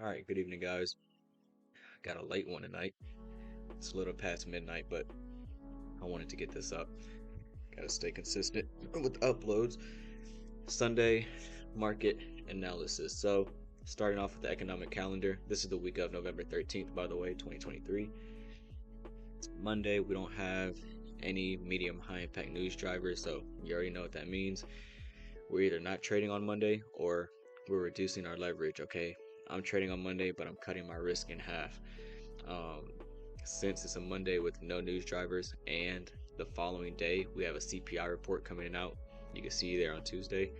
Alright, good evening, guys. Got a late one tonight. It's a little past midnight, but I wanted to get this up. Gotta stay consistent with uploads. Sunday market analysis. So, starting off with the economic calendar, this is the week of November 13th, by the way, 2023. Monday, we don't have any medium high impact news drivers, so you already know what that means. We're either not trading on Monday or we're reducing our leverage, okay? I'm trading on Monday, but I'm cutting my risk in half. Since it's a Monday with no news drivers and the following day we have a CPI report coming out, you can see there on Tuesday,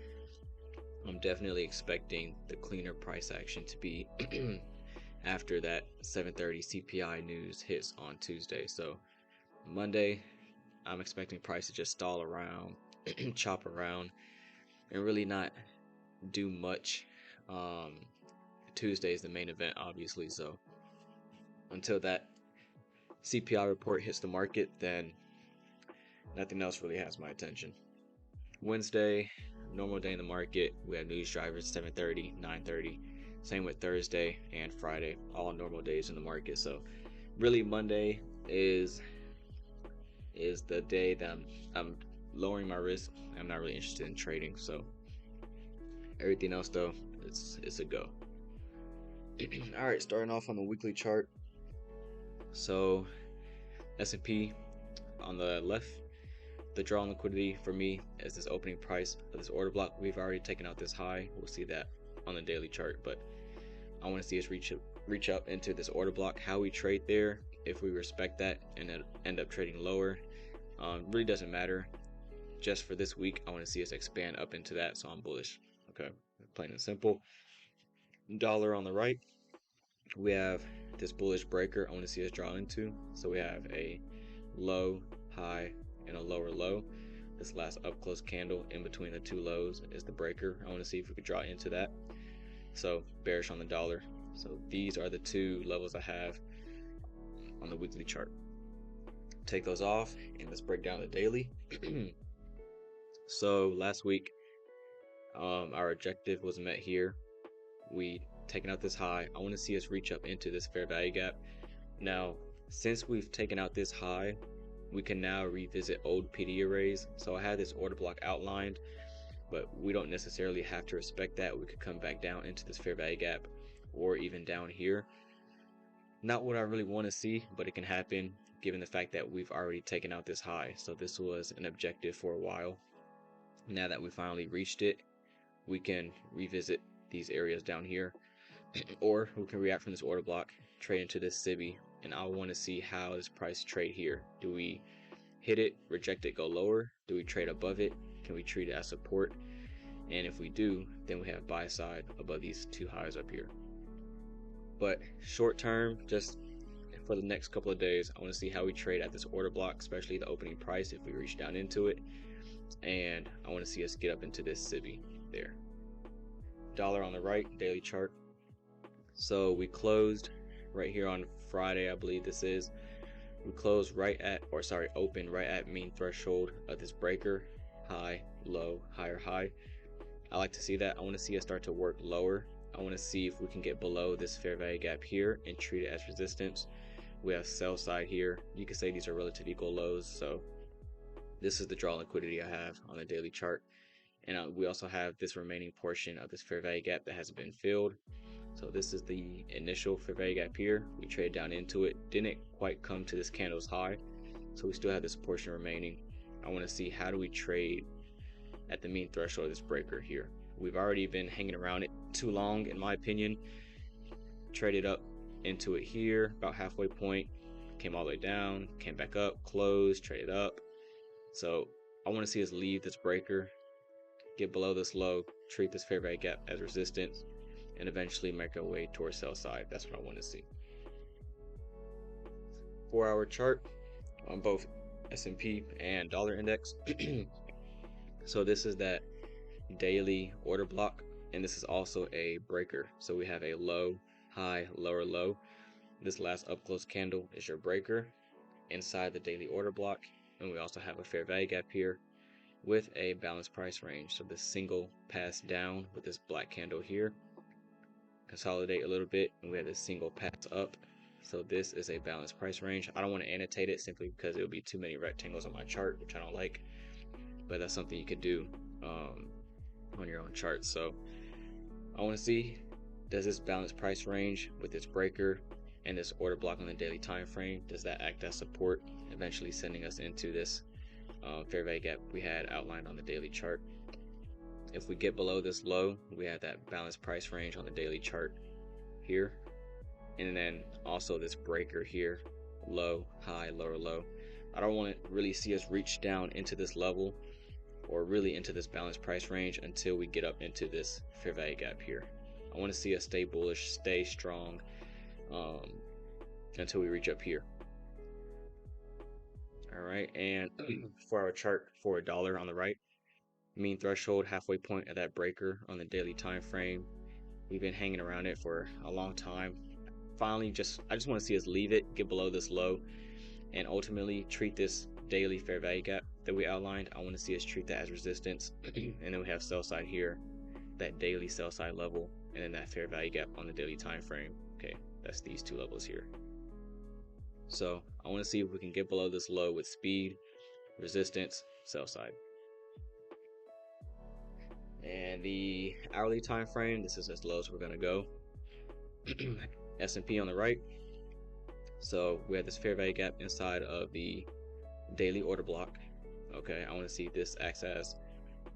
I'm definitely expecting the cleaner price action to be after that 7:30 CPI news hits on Tuesday. So Monday, I'm expecting price to just stall around, chop around, and really not do much. Tuesday is the main event, obviously, so until that CPI report hits the market, then nothing else really has my attention. Wednesday, normal day in the market. We have news drivers 7:30, 9:30. Same with Thursday and Friday, all normal days in the market. So really Monday is the day that I'm lowering my risk. I'm not really interested in trading, so everything else though, it's a go. All right, starting off on the weekly chart. So S&P on the left, the draw on liquidity for me is this opening price of this order block. We've already taken out this high. We'll see that on the daily chart, but I want to see us reach up into this order block. How we trade there, if we respect that and then end up trading lower, really doesn't matter. Just for this week, I want to see us expand up into that, so I'm bullish. Okay, plain and simple. Dollar on the right, we have this bullish breaker I want to see us draw into. So we have a low, high, and a lower low. This last up close candle in between the two lows is the breaker. I want to see if we could draw into that. So bearish on the dollar. So these are the two levels I have on the weekly chart. Take those off and let's break down the daily. So last week, our objective was met here. We taken out this high. I want to see us reach up into this fair value gap. Now, since we've taken out this high, we can now revisit old PD arrays. So I had this order block outlined, but we don't necessarily have to respect that. We could come back down into this fair value gap or even down here. Not what I really want to see, but it can happen given the fact that we've already taken out this high. So this was an objective for a while. Now that we finally reached it, we can revisit these areas down here, or we can react from this order block, trade into this SIBI, and I want to see how this price trade here. Do we hit it, reject it, go lower? Do we trade above it? Can we treat it as support? And if we do, then we have buy side above these two highs up here. But short term, just for the next couple of days, I want to see how we trade at this order block, especially the opening price if we reach down into it. And I want to see us get up into this SIBI there. Dollar on the right, daily chart. So we closed right here on Friday, I believe this is. We closed open right at mean threshold of this breaker. High, low, higher, high. I like to see that. I want to see us start to work lower. I want to see if we can get below this fair value gap here and treat it as resistance. We have sell side here. You can say these are relative equal lows. So this is the draw liquidity I have on the daily chart. And we also have this remaining portion of this fair value gap that hasn't been filled. So this is the initial fair value gap here. We traded down into it. Didn't quite come to this candle's high. So we still have this portion remaining. I want to see how do we trade at the mean threshold of this breaker here. We've already been hanging around it too long, in my opinion. Traded up into it here, about halfway point. Came all the way down, came back up, closed, traded up. So I want to see us leave this breaker, get below this low, treat this fair value gap as resistance, and eventually make our way towards sell side. That's what I want to see. 4-hour chart on both S&P and dollar index. So this is that daily order block, and this is also a breaker. So we have a low, high, lower low. This last up close candle is your breaker inside the daily order block, and we also have a fair value gap here with a balanced price range. So this single pass down with this black candle here consolidate a little bit, and we have this single pass up. So this is a balanced price range. I don't want to annotate it simply because it would be too many rectangles on my chart, which I don't like, but that's something you could do on your own chart. So I want to see, does this balanced price range with its breaker and this order block on the daily time frame, does that act as support, eventually sending us into this fair value gap we had outlined on the daily chart? If we get below this low, we have that balanced price range on the daily chart here, and then also this breaker here, low, high, lower, low. I don't want to really see us reach down into this level or really into this balanced price range until we get up into this fair value gap here. I want to see us stay bullish, stay strong until we reach up here. All right, and for our chart for $1 on the right, mean threshold, halfway point of that breaker on the daily time frame. We've been hanging around it for a long time. Finally, I just want to see us leave it, get below this low, and ultimately treat this daily fair value gap that we outlined. I want to see us treat that as resistance, and then we have sell side here, that daily sell side level, and then that fair value gap on the daily time frame. Okay, that's these two levels here. So I want to see if we can get below this low with speed, resistance, sell side. And the hourly time frame, this is as low as we're gonna go. S&P on the right. So we have this fair value gap inside of the daily order block. Okay, I want to see if this acts as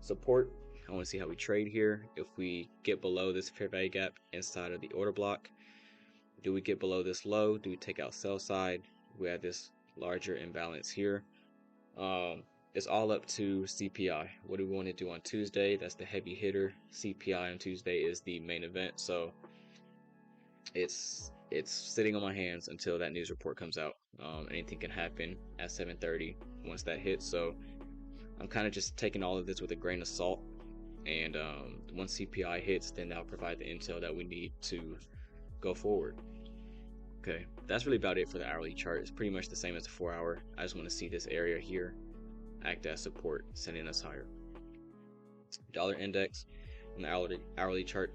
support. I want to see how we trade here. If we get below this fair value gap inside of the order block, do we get below this low? Do we take out sell side? We have this larger imbalance here. It's all up to CPI. What do we want to do on Tuesday? That's the heavy hitter. CPI on Tuesday is the main event. So it's sitting on my hands until that news report comes out. Anything can happen at 7:30 once that hits. So I'm kind of just taking all of this with a grain of salt. And once CPI hits, then that'll provide the intel that we need to go forward. Okay, that's really about it for the hourly chart. It's pretty much the same as the 4-hour. I just want to see this area here act as support, sending us higher. Dollar index on the hourly chart,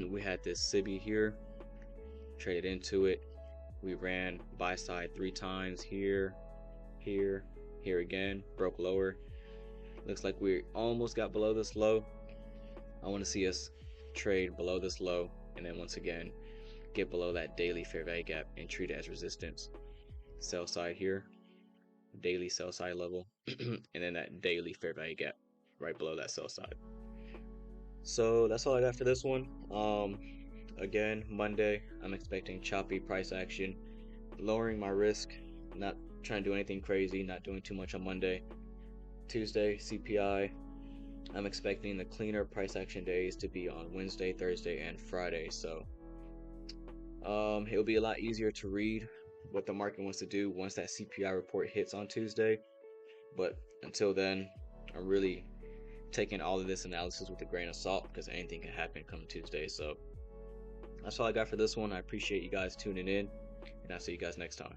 we had this SIBI here, traded into it. We ran buy side 3 times here, here, here again, broke lower. Looks like we almost got below this low. I want to see us trade below this low, and then once again get below that daily fair value gap and treat it as resistance. Sell side here, daily sell side level, and then that daily fair value gap right below that sell side. So that's all I got for this one. Again, Monday, I'm expecting choppy price action, lowering my risk, not trying to do anything crazy, not doing too much on Monday. Tuesday, CPI, I'm expecting the cleaner price action days to be on Wednesday, Thursday, and Friday. So it'll be a lot easier to read what the market wants to do once that CPI report hits on Tuesday. But until then, I'm really taking all of this analysis with a grain of salt because anything can happen come Tuesday. So that's all I got for this one. I appreciate you guys tuning in, and I'll see you guys next time.